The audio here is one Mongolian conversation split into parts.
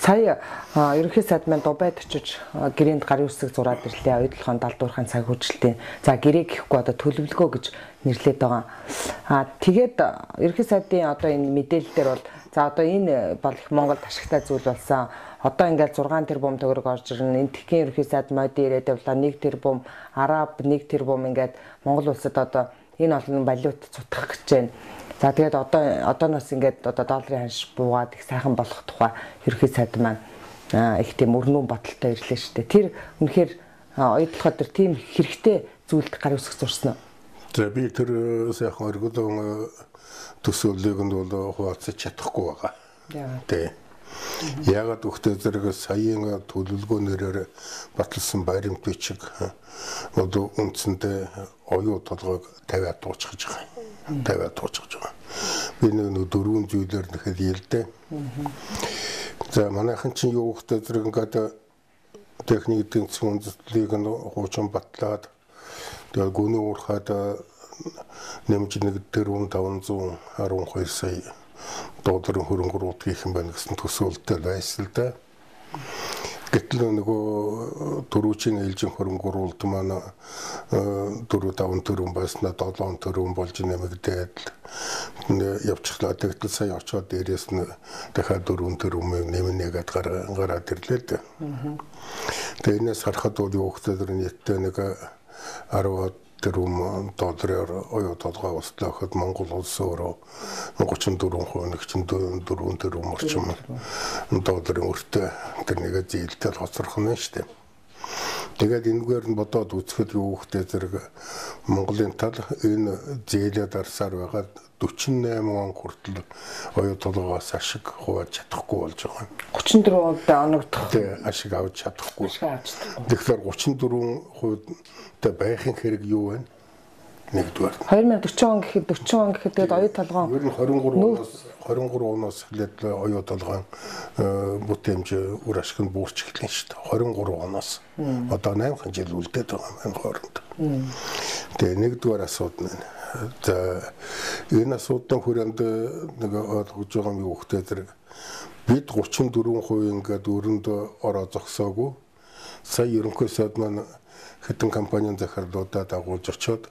Сая ерөнхий сайд маань Дубайд очиж гэрээнд гарын үсэг зураад ирлээ. Оюутлахын далдуурхайн цаг хүчлэлтийн. За гэрээ гэхгүй одоо төлөвлөгөө гэж нэрлэдэг байгаа. Тэгээд ерөнхий сайдын одоо энэ мэдээлэлээр бол за одоо энэ бол их Монголд ашигтай зүйл болсон. Одоо ингээд 6 тэрбум төгрөг орж ирнэ. Энэ тхэн ерөнхий сайд моди ирээд явлаа 1 тэрбум, араб 1 тэрбум ингээд Монгол улсад одоо энэ олон валют цутгах гэж байна. За тэгээд одооноос ингээд одоо долларын ханш буугаад их сайхан болох тухай ерөнхий сайд маань их тийм өрнүүн бодолтой ирлээ шүү дээ. Тэр үнэхээр оюутлахад тэр тийм хэрэгтэй зүйлд гар үсэх зурсан уу? За би тэр сайхан өргөдөн төсөөллийг нь бол хуваалцаж чадахгүй байгаа. Тэ. Яагаад өгтөө зэрэг саяын төлөвлөгөөнөөр баталсан баримт бичиг одоо үндсэндээ оюу толгойг 50-аад дуучгаж байгаа. 50-аад дуучгаж байгаа. Би нэг дөрвөн зүйлээр нэхэд ялдээ. За манайхан чинь юу өгтөө зэрэг ингээд техник эдийн засгийн үндэслэлийг нь хуучин батлаад тэгээд гүний уурхаад нэмж 1,512 сая долларын хөрөнгө оруулалт хийх юм байна гэсэн төсөөлтөд байсан л да. Гэтэл нөгөө төрүүчийн ээлжийн хөрөнгө оруулалт маань 4-5 тэрбум байснаа 7 тэрбум болж нэмэгдээд явчихлаа. Тэгтэл сая очоод дээрээс нь дахиад 4 тэрбум нэмнэгээд гараад ирлээ л да. Тэгээ энэс харахад бол юу гэхээр нийтдээ нэг 10 тэрбум доллараар оюу толгой устгахад Монгол улс өөрөө 34% нэг чинь 4 тэрбум орчим долларын өртөө тэр нэг зээлтэй хоцрох нь шүү дээ. Тэгээд энэгээр нь бодоод үзэхэд юу гэхтэй зэрэг Монголын тал энэ зээлээ дарсаар байгаа 48 он хүртэл оюу толгоос ашиг хувааж чадахгүй болж байгаа. 34% оногдох. Тэ ашиг авч чадахгүй. Тэгэхээр 34% байхын хэрэг юу вэ? Нэгдүгээр. 2040 он гэхэд 40 он гэхэд тэгээд оюу толгой ер нь 23 оноос эхлээд оюу толгой бүтээмж үр ашиг нь буурч эхэлнэ шүү дээ. 23 оноос. Одоо 8 жил үлдээд байгаа юм хооронд. Тэгээ нэгдүгээр асуудал нь. За энэ асуудлын хүрээнд нэг ойлгож байгаа юм юу хөхтэй зэрэг бид 34% ингээд өрөнд ороо зогсоогүй. Сая ерөнхий сайд маань хэдэн компанийн захирлуудаа дагуулж очоод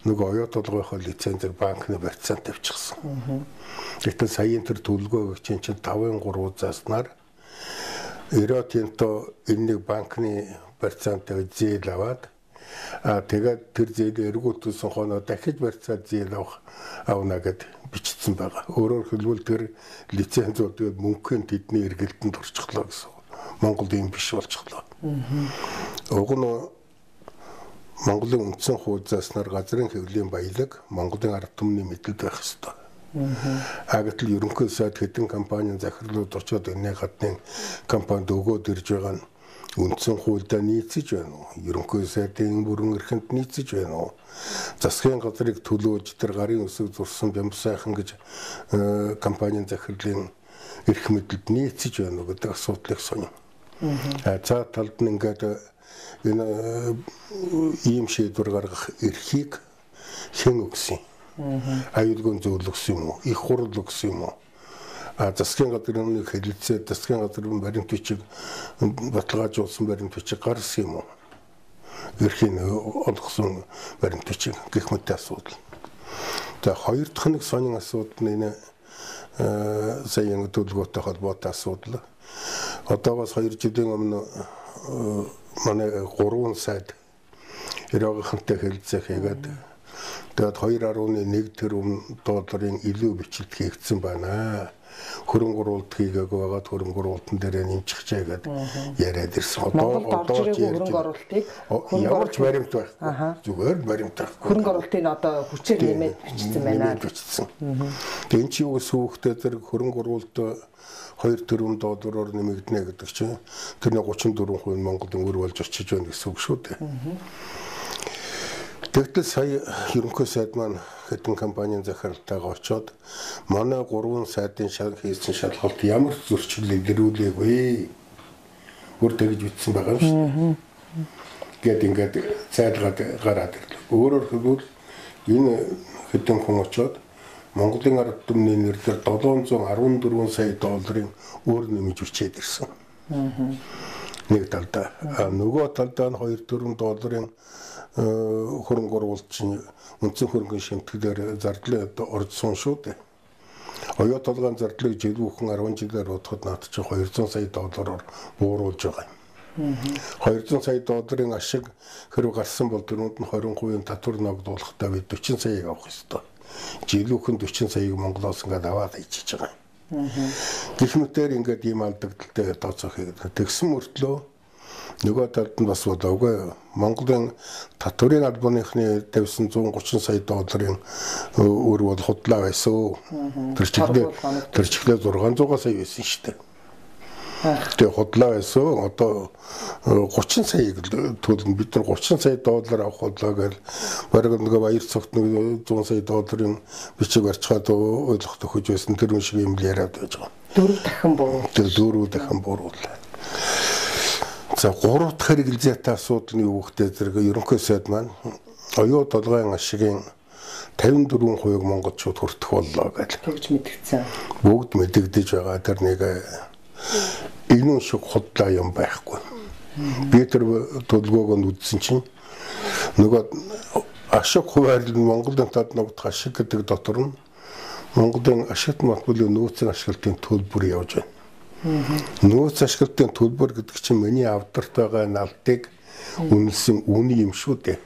нөгөө оюу толгойхоо лицензээр банкны барьцаанд тавьчихсан. Гэтэл саяын тэр төлөвлөгөөг чинь 5-3 зааснаар Эротинто энэ банкны барьцаанд зээл аваад тэгээд тэр зээл эргүүлсэн хоноо дахиж барьцаад зээл авна гэд бичсэн байгаа. Өөрөөр хэлбэл тэр лицензууд тэгээд мөнгөний тэдний эргэлтэнд орчихлоо гэсэн. Монголд юм биш болчихлоо. Уг нь Монголын үндсэн хууль зааснаар газрын хэвлэлийн баялаг Монголын ард түмний мэдэлд байх ёстой. Гэтэл ерөнхий сайд хэдэн компанийн захирлууд очоод энэ гадны компанид өгөөд ирж байгаа нь үндсэн хуульдаа нийцэж байна уу? Ерөнхий сайдын бүрэн эрхэнд нийцэж байна уу? Засгийн газрыг төлөөж тэр гарын үсэг зурсан Бямсайхан гэж компанийн захирлын эрх мэдэлд нийцэж байна уу гэдэг асуудлыг сонин. За талд нь ингээд энэ ийм шийдвэр гаргах эрхийг хэн өгсөн? Аюулгүй зөвлөгсөн юм уу? Их хурл өгсөн юм уу? Засгийн газрын хэлэлцээ, засгийн газрын баримт бичиг баталгаажуулсан баримт бичиг гаргасан юм уу? Эрхийн олгосон баримт бичиг гэх мэт асуудал. За хоёр дахь нэг сонин асуудал нь энэ саяын төлөвлөгөөтэй холбоотой асуудал. Одоогоос 2 жилийн өмнө манай 3 сайд Иракынхантай хэлэлцээ хийгээд тэгээд 2.1 тэрбум долларын илүү бичлэлт хийгдсэн байна. Хөрөнгө оруулалт хийгээгүй байгаад хөрөнгө оруулалтын дээр нэмчих чагаад яриад ирсэн. Одоо хөрөнгө оруулалтыг ямар ч баримт байхгүй. Зүгээр баримт байхгүй. Хөрөнгө оруулалтыг одоо хүчээр нэмээд бичсэн байна. Тэгээд энэ чи юу гэсэн үгтэй зэрэг хөрөнгө оруулалт 2 тэрбум доллараар нэмэгдэнэ гэдэг чинь тэрний 34% Монголын өр болж очиж байна гэсэн үг шүү дээ. Тэгтэл сая ерөнхий сайд маань хэдэн компанийн захиралтайгаа очоод манай 3 сайдын хийсэн шалгалт ямар зөрчил илрүүлээгүй өөр тэгж бичсэн байгаа юм шүү дээ. Ингээд зайлгаад гараад ирлээ. Өөрөөр хэлбэл энэ хэдэн хүн очоод Монголын ард түмний нэрлэлээр 714 сая долларын өөр нэмж өчээд ирсэн. Нэг талдаа. Нөгөө талдаа нь 2-4 долларын хөрөнгө оруулалтын үндсэн хөрөнгөний шимтгэлээр зардлын оржсон шүү дээ. Оюу толгойн зардлыг жил бүхэн 10 жилээр бодоход над чинь 200 сая доллараар бууруулж байгаа юм. 200 сая долларын ашиг хэрэг гарсан бол дөрөнд нь 20% татвар ногдуулахдаа бид 40 саяыг авах ёстой. Жил бүхэн 40 саяыг Монголоос ингээд аваад ичиж байгаа юм. Гэх мэтээр ингээд ийм алдагдaltaй тооцоох хэрэгтэй. Тэгсэн мөртлөө нөгөө талд нь бас болоогүй. Монголын татврын албаныхны тавьсан 130 сая долларын өөр бол худлаа байсан. Тэр чиглэлээр 600 сая байсан шүү дээ. Тэгээ худлаа байсан. Одоо 30 саяг төлнө. Бид нар 30 сая доллар авах худлаа гэж бараг нэг баяр цогт 100 сая долларын бичиг барьцгаад ойлгох төхөж байсан. Тэр шиг юм яриад байж байгаа. 4 дахин буруу. Тэр 4 дахин буруулаа. За 3 дахь хэрэгэлзээтэй асуудал нь юу гэхтэй зэрэг ерөнхий сайд маань оюу толгойн ашигын 54% монголчууд хүртэх боллоо гэж тэгж мэдгдсэн. Бүгд мэдэгдэж байгаа. Тэр нэг энэ шиг худлаа юм байхгүй. Би тэр төлөвлөгөөг нь үзсэн чинь нөгөө ашиг хуваарлын Монголын тад ногдох ашиг гэдэг дотор нь Монголын ашигт матбулын нөөцийн ашиглалтын төлбөр явж байна. Нөөц ашиглалтын төлбөр гэдэг чинь миний авдарт байгаа налтыг үнэлсэн үний юм шүү дээ.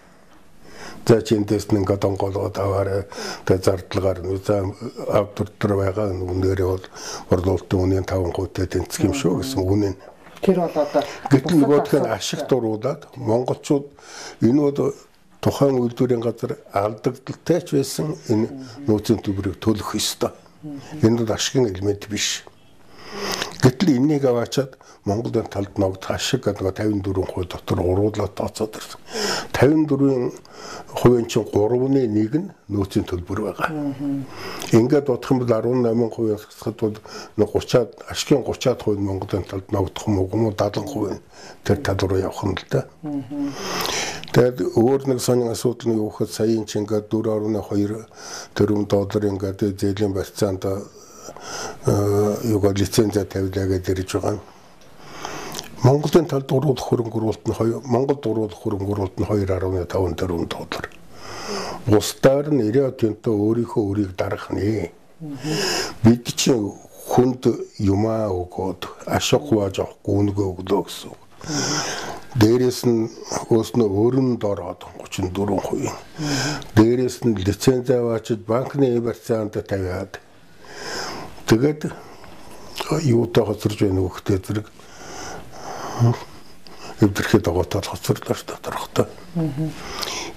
За чи энэс нэг онгоолгоод аваарай. Тэгээ зардлагаар за авдарт төр байгаа үнээрээ бол борлуулалтын үнийн 5% тэнцэх юм шүү гэсэн үнэн. Тэр бол одоо гэтэл нөгөөх нь ашигт оруулаад монголчууд энэ бол тухайн үйлдвэрийн газар алдагдaltaй ч байсан энэ нөөцийн төлбөрийг төлөх ёстой. Энэ бол ашигын элемент биш. Гэтэл энийг аваачаад Монголын талд ногдох ашиг гэдэг 54% дотор уруулаад тооцоод ирсэн. 54% чинь 3-ны 1 нь нөөцийн төлбөр байгаа. Ингээд бодох юм бол 18% хасахад бол 30-аад ашигын 30% нь Монголын талд ногдох юм уу 70% тэр тал руу явах юм л да. Тэгээд өөр нэг сонин асуудал нь юу гэхэд саяын чинь ингээд 4.2 тэрбум доллар ингээд зээлийн барьцаанд юугаар лицензээ тавилаа гэж ирж байгаа. Монголын талд уруулах хөрөнгө оруулалт нь Монголд уруулах хөрөнгө оруулалт нь 2.5 тэрбум доллар. Бусдаар нь 90% өөрийнхөө өрийг дарах нэ. Бид чинь хүнд юмаа өгөөд ашиг хувааж авахгүй үнэгээ өглөө гэсэн. Дээрээс нь өөрснөө өрн дороод 34%. Дээрээс нь лиценз аваачид банкны барьцаанд тавиад тэгээд юутай хоцорж байна уу гэхтэй зэрэг эвдэрхэд дагуултал хоцорлоо шүү дээ тодорхой.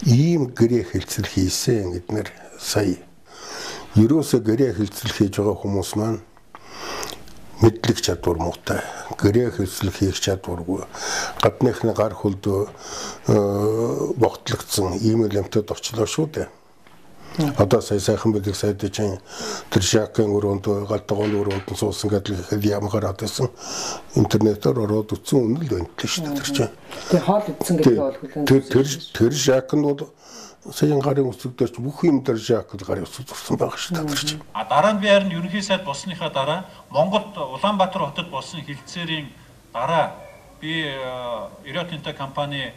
Ийм гэрээ хэлцэл хийсэн эднэр сая. Ерөөсө гэрээ хэлцэл хийж байгаа хүмүүс маань мэдлэг чадвар муутай. Гэрээ хэлцэл хийх чадваргүй. Гадныхны гар хөлдөө богтлогдсон ийм элементүүд орчлоо шүү дээ. Одоо сайхан бэлэг сайд чинь тэр шакын өрөөнд галтгоон өрөөнд суусан гэдэг ямгаар адсан интернетээр ороод үтсэн үнэл байна л шүү дээ тэр чинь. Тэгээ хоол идсэн гэдэг бол хүлэн тэр шак нь бол саяхан гарын үсгдэрч бүх юм тэр шакд гарын үсэг зурсан байгаа шүү дээ тэр чинь. Дараа нь би харин ерөнхий сайд болсныхаа дараа Монголд Улаанбаатар хотод болсон хилцээрийн дараа би Иротинта компани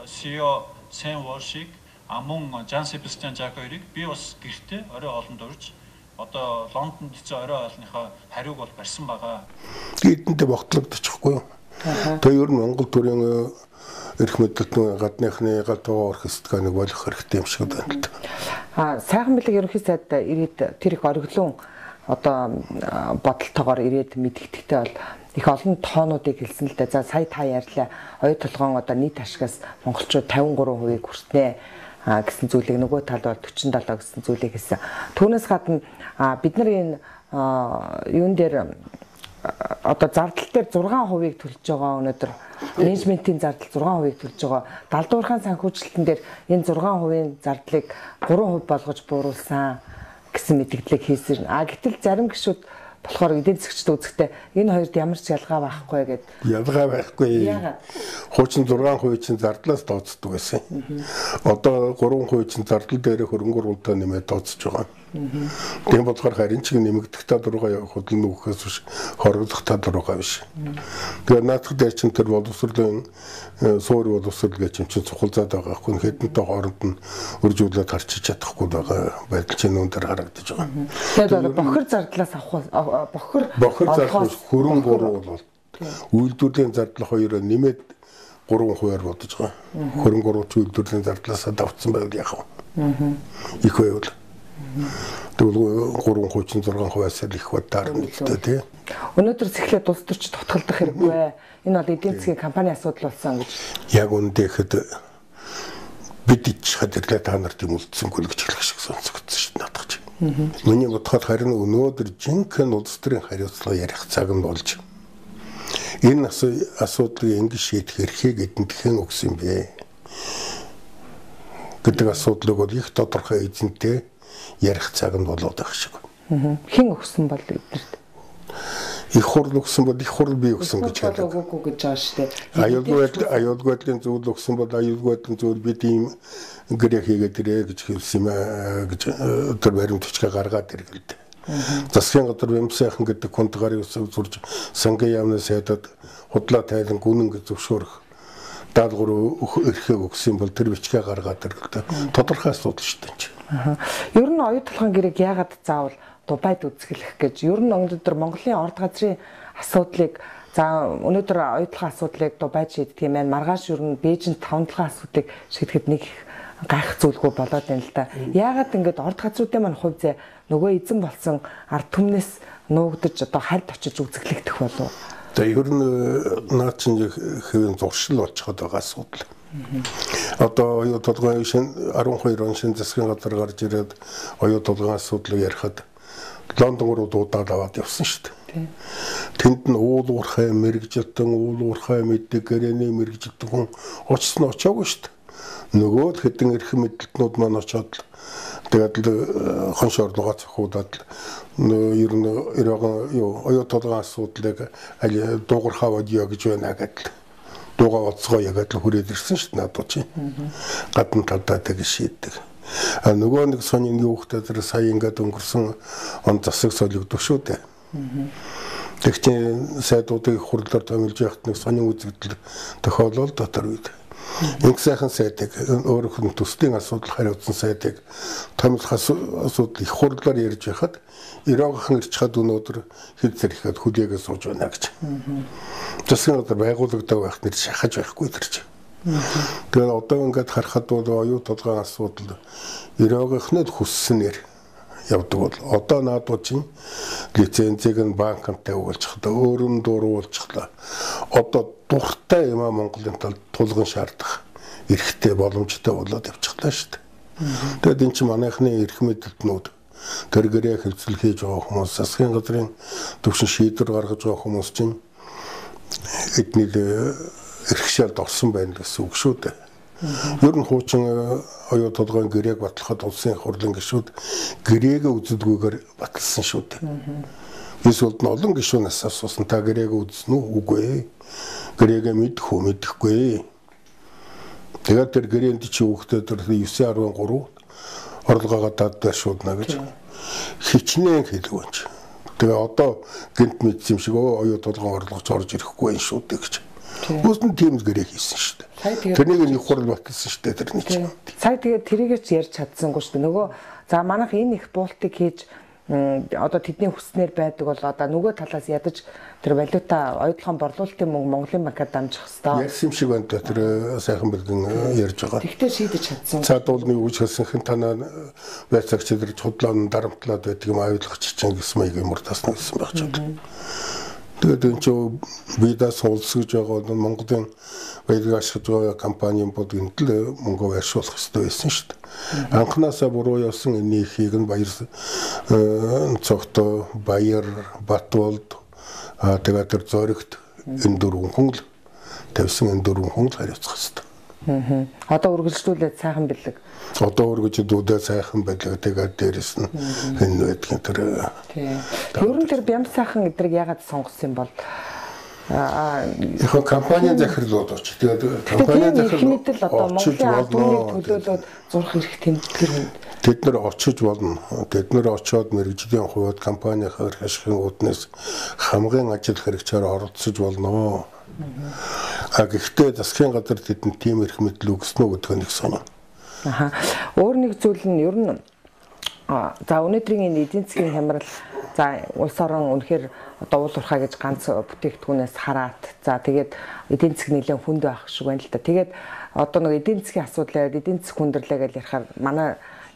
CEO Сэн Волшиг амун Жан Себастьян Жак хоёрыг би бас гэртээ орой хоолнд урьж одоо Лондонд хэцүү орой хоолныхоо хариуг бол барьсан байгаа. Эдэнтэй богтлогдчихгүй юу? Тэгээ ер нь Монгол төрийн эрх мэдэлтийн гадныхны галтгоо оркестрыг нэг болох хэрэгтэй юм шиг байна л да. Сайхан бэлэг ерөнхий сайд ирээд тэр их ориглон одоо бодолтойгоор ирээд мэдгэдэгтэй бол их олон тоонуудыг хэлсэн л да. За сая та ярьлаа. Оюу толгоон одоо нийт ашигаас монголчууд 53% хүртнэ гэсэн зүйлийг нөгөө талд бол 47 гэсэн зүйлийг хэлсэн. Түүнээс гадна бид нар энэ юун дээр одоо зардал дээр 6%-ийг төлж байгаа өнөөдөр менежментийн зардал 6%-ийг төлж байгаа. Далдуурхайн санхүүжилтэн дээр энэ 6%-ийн зардлыг 3% болгож бууруулсан гэсэн мэдгдлийг хийсэн. Гэтэл зарим гишүүд болохоор эдийн засгчд үзэхдээ энэ хоёрт ямар ч ялгаа байхгүй гэд. Ялгаа байхгүй. Хуучин 6% чинь зардлаас тооцдог байсан. Одоо 3% чинь зардал дээр хөрөнгө оруулалтаа нэмээд тооцож байгаа. Тийм болохоор харин ч нэмэгдэх татвараа хөдөлн өгөхөөс биш хоригдох татвараа биш. Тэгээ наадах дээр чинь тэр боловсролын суур боловсрол гэж юм чинь цухалзаад байгаа хгүй хэдэнтэй хооронд нь үржүүлээд харчиж чадахгүй байгаа байдал чинь өндөр харагдаж байгаа. Тэгээд бохир зардлаас авах бохир зарлах хөрөн 3 бол үйлдвэрлэлийн зардал 2-оо нэмээд 3% бодож байгаа. Хөрөн 3 ч үйлдвэрлэлийн зардлаасаа давцсан байвал яах вэ? Их байвал. Тэгвэл 3.36%-аас их бадаар нь л дээ. Өнөөдөр эхлээд улс төрч тутгалдах хэрэггүй. Энэ бол эдийн засгийн компани асуудал болсон гэж. Яг үүндээ ихэд бид ичхэд ирлээ та нарт юм үлдсэнгүй гэж хэлэх шиг сонсогдсон шүү дээ надад. Миний бодоход харин өнөөдөр жинхэнэ улс төрийн хариуцлага ярих цаг нь болж энэ асуудлыг ингэ шийдэх эрхийг эдэн тэхэн өгсөн бэ гэдэг асуудлыг бол их тодорхой эзэнтэй ярих цаг нь болоод байх шиг. Хэн өгсөн бол эднэрт? Их хурл өгсөн бол их хурл би өгсөн гэж хэлдэг. Өгөөгүй гэж байгаа шүү дээ. Аюулгүй байдлын зүйл өгсөн бол аюулгүй байдлын зүйл бид ийм гэрээ хийгээд ирээ гэж хэлсэн юм аа гэж тэр баримтчгаа гаргаад иргэлээ. Засгийн газар бямсайхан гэдэг контгарын усыг зурж сангийн яамнаас ядаад худлаа тайлан гүнэн гэж зөвшөөрөх даалгавар эрхээ өгсөн бол тэр бичгээ гаргаад иргэлээ. Тодорхой асуудал шүү дээ. Ер нь оюут толгойн гэрээг яагаад заавал Дубайд үзэсгэлэх гэж ер нь өнөөдөр Монголын орд газрын асуудлыг за өнөөдөр оюут толгойн асуудлыг Дубайд шийддэг юм байна. Маргааш ер нь Бээжинд 5 толгойн асуудлыг шийдэхэд нэг гайх зүйлгүй болоод байна л да. Яагаад ингэж орд газруудын маань хувь зэ нөгөө эзэн болсон ард түмнээс нуугдаж одоо харьд очиж үзэглэгдэх болов. За ер нь наад чинь хэвэн зуршил болчиход байгаа асуудал. Одоо оюут толгойн шин 12 он шин засгийн газар гарч ирээд оюут толгойн асуудлыг ярихад Лондон руу дуудаад аваад явсан шүү дээ. Тэнд нь уул уурхай мэрэгжилтэн уул уурхай мэддэг гэрээний мэрэгжилтэн хүн очсон очоогүй шүү дээ. Нөгөө хэдэн эрхэм мэдлэлтнүүд маань очоод тэгээд л хонш орлогоо цохиудаад ер нь оюут толгойн асуудлыг аль дуугар хаваад яа гэж байна гэдэг дуугаа оцгоо ягаад л хүрээд ирсэн шүү дээ надад чи. Гадна талдаа тэг шийддэг. А нөгөө нэг сонин юу хөхтэй тэр сая ингээд өнгөрсөн он засаг солигдох шүү дээ. Тэгчээ сайдуудыг хурлаар томилж явахт нэг сонин үзэгдэл тохиолдол дотор үед. Нэг сайхан сайдыг өөрөөх нь төслийн асуудал хариуцсан сайдыг томилох асуудал их хурлаар ярьж байхад Ираагахан ирж хад өнөөдөр хэд зэрэхэд хүлээгээ сууж байна гэж. Засгийн газар байгуулагддаг байх нэр шахаж байхгүй тэрч. Тэгээд одоо ингээд харахад бол оюут толгойн асуудал Ираагаахнад хүссэнээр явдаг бол одоо наадууд чинь лицензийг нь банкантай өгүүлчихлээ, өөрөнд дууруулчихлаа. Одоо дуртай юм а Монголын талд тулгын шаардах эрхтэй боломжтой болоод явчихлаа шүү дээ. Тэгээд эн чинь манайхны эрх мэдэлтнүүд тэр гэрээ хилцэл хийж байгаа хүмүүс засгийн газрын төвшин шийдвэр гаргаж байгаа хүмүүс чинь эдний эрхшээлд орсон байна гэсэн үг шүү дээ. Ер нь хуучин оюут толгойн гэрээг батлахад улсын хурлын гишүүд гэрээгээ үзэлгүйгээр баталсан шүү дээ. Эсвэл нь олон гишүүнээс асуусан та гэрээгээ үзсэн үү? Үгүй. Гэрээгээ мэдэх үү? Мэдэхгүй. Тэгээд тэр гэрээнд чи хүүхдээ тэр 9.13 орлогоогоо даддаг шуудна гэж хичнээн хэлдэг юм чи. Тэгээ одоо гинт мэдсэн юм шиг оюут толгойн орлогоч орж ирэхгүй байх шүү дээ гэж. Үүсн тийм гэрээ хийсэн шүү дээ. Тэрнийг нэг хурал баталсан шүү дээ тэрний чинь. Сая тэгээд тэрийгч ярьж чадсангүй шүү дээ. Нөгөө за манайх энэ их буултыг хийж одоо тэдний хүснээр байдаг бол одоо нөгөө талаас ядаж тэр валюта оюутлахын борлуулалтын мөнгө Монголын банкад дамжих хэвээр. Ярьсан юм шиг байна тэр сайхан бэлгэн ярьж байгаа. Тэгтээ шийдэж чадсан. Цаадуулны үуч хэлсэнхэн танаа байцаагч тэр худлаан дарамтлаад байдаг юм аюулгах чичэн гэсэн маягийн муртасна гэсэн байх ч юм. Тэгээд энэ чинь бидаас улсгаж байгаа Монголын баялаг ашиглаж байгаа компани bod энтэл мөнгө байршуулах хэрэгтэй байсан шүү дээ. Анхнаасаа буруу явсан энэ ихийг нь баяр цогтой баяр Батболд тэгээд тэр зоригт энэ дөрвөн хүн л тавьсан энэ дөрвөн хүн л хариуцах хэрэгтэй. Одоо үргэлжлүүлээд сайхан бэлэг. Одоо үргэлжлүүлээд сайхан бэлэг тэгээд дээрэс нь энэ байдгийн тэр. Ер нь тэр бям сайхан эдрийг яагаад сонгосон юм бол яг компани захирлууд оч. Тэгээд компани захирлууд мэдэл одоо Монголын ард түмнийг төлөөлөөд зурх эрх тэмдгэр Тэд нар очиж болно. Тэд нар очиод мэрэгжлийн хувьд компанийн эрх ашигын үүднээс хамгийн ажил хэрэгцээр оролцож болно. Гэхдээ засгийн газар тэдэнд тийм эрх мэдэл өгснө гэдэг нь их сонир. Өөр нэг зүйл нь ер нь за өнөөдрийн эдийн засгийн хямрал за улс орон үнэхээр одоо уулуурхаа гэж ганц бүтээгдэхүүнээс хараад за тэгээд эдийн засаг нэлээд хүнд байх шиг байна л да. Тэгээд одоо нэг эдийн засгийн асуудлаар эдийн засаг хүндрэлээ гэж ярихаар манай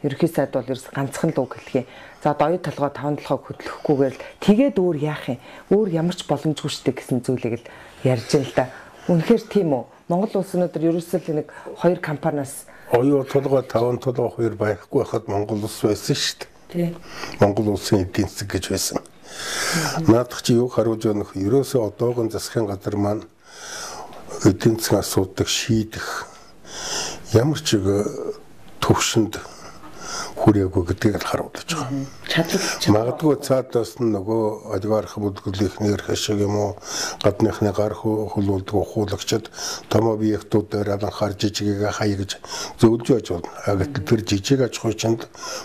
ерөнхий сайд бол ерөөс ганцхан л үг хэлхий. За одоо оюу толгой 5 толгой хөдлөхгүйгээр л тэгээд өөр яах юм? Өөр ямар ч боломжгүй штэ гэсэн зүйлийг л ярьж байна л да. Үнэхээр тийм үү? Монгол улс өнөөдөр ерөөсөө нэг 2 компаниас оюу толгой 5 толгой 2 байхгүй хахад Монгол улс байсан штэ. Тийм. Монгол улсын эдийн засаг гэж байсан. Наадах чи юу харуулж байгаа нөх ерөөсөө одоогийн засгийн газар маань эдийн засгийн асуудыг шийдэх ямар ч төвшөнд хүрээгүй гэдгийг харуулж байгаа. Магадгүй цаадаас нь нөгөө олигарх бүлэглэлийн эрх ашиг юм уу гадныхны гар хөлүүлдэг ухуулагчид томоо биектүүдээр анхаар жижигийг хаяа гэж зөвлөж байж болно. Гэтэл тэр жижиг аж ахуй чанд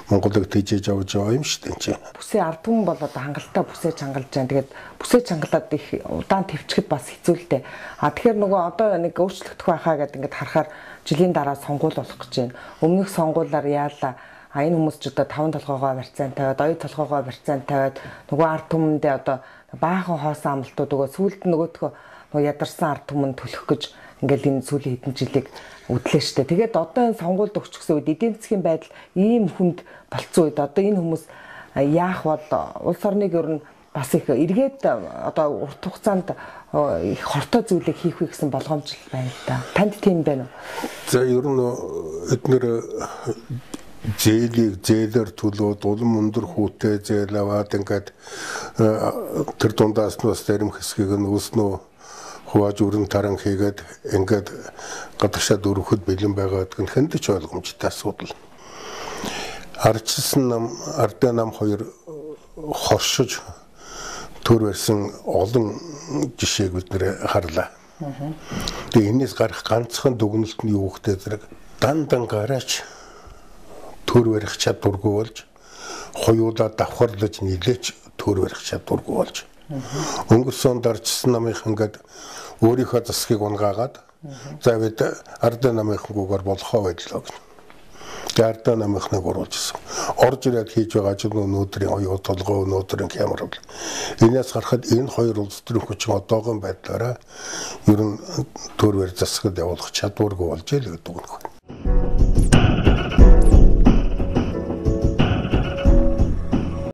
Монголыг тэжээж авч байгаа юм шүү дээ. Бүсээ ард түмэн бол одоо хангалттай бүсээ чангалж байгаа. Тэгээд бүсээ чангалаад их удаан твчгэд бас хэцүү л дээ. Тэгэхээр нөгөө одоо нэг өөрчлөгдөх байхаа гэдэг ингээд харахаар жилийн дараа сонгуул болох гэж байна. Өмнөх сонгуулиар яалаа энэ хүмүүс ч одоо 5 толгоогоо барьцаан тавиад, оюу толгоогоо барьцаан тавиад нөгөө ард түмэндээ одоо баахан хоосон амлалтууд өгөө сүулт нөгөөдхөө нөгөө ядарсан ард түмэнд төлөх гэж ингээл энэ сүүлийн хэдэн жилиг үдлээ штэ. Тэгээд одоо энэ сонгуульд өгчихсөн үед эдийн засгийн байдал ийм хүнд болцсон үед одоо энэ хүмүүс яах бол улс орныг ер нь бас их эргээд одоо урт хугацаанд их хортой зүйлийг хийх вэ гэсэн болгоомжл байна л да. Танд тийм байна уу? За ер нь эдгээр зээлээр төлөөд улам өндөр хүүтэй зээл аваад ингээд тэр дундаас нь бас зарим хэсгийг нь өснөө хувааж өрн таран хийгээд ингээд гадагшаа дөрөхөд бэлэн байгаа гэдэг нь хэнд ч ойлгомжтой асуудал. Ардчилсан нам ардын нам хоёр хоршиж төр барьсан олон жишээг бид нэр харлаа. Тэгээ энэс гарах ганцхан дүгнэлт нь юу гэхтэй зэрэг дандан гараач төр барих чадваргүй болж хоёулаа давхарлаж нийлээч төр барих чадваргүй болж өнгөрсөн дарчсан намынх ингээд өөрийнхөө засгийг унгаагаад за бид ардын намынхгүйгээр болохоо байлаа гэж. Тэгээ ардын намынхныг оруулжсэн. Орж ирээд хийж байгаа ч өнөөдрийн оюу толгой өнөөдрийн хямрал. Энээс гарахад энэ хоёр улс төрийн хүчин одоогийн байдлаараа ер нь төр барь засагд явуулах чадваргүй болж ийл гэдэг үг.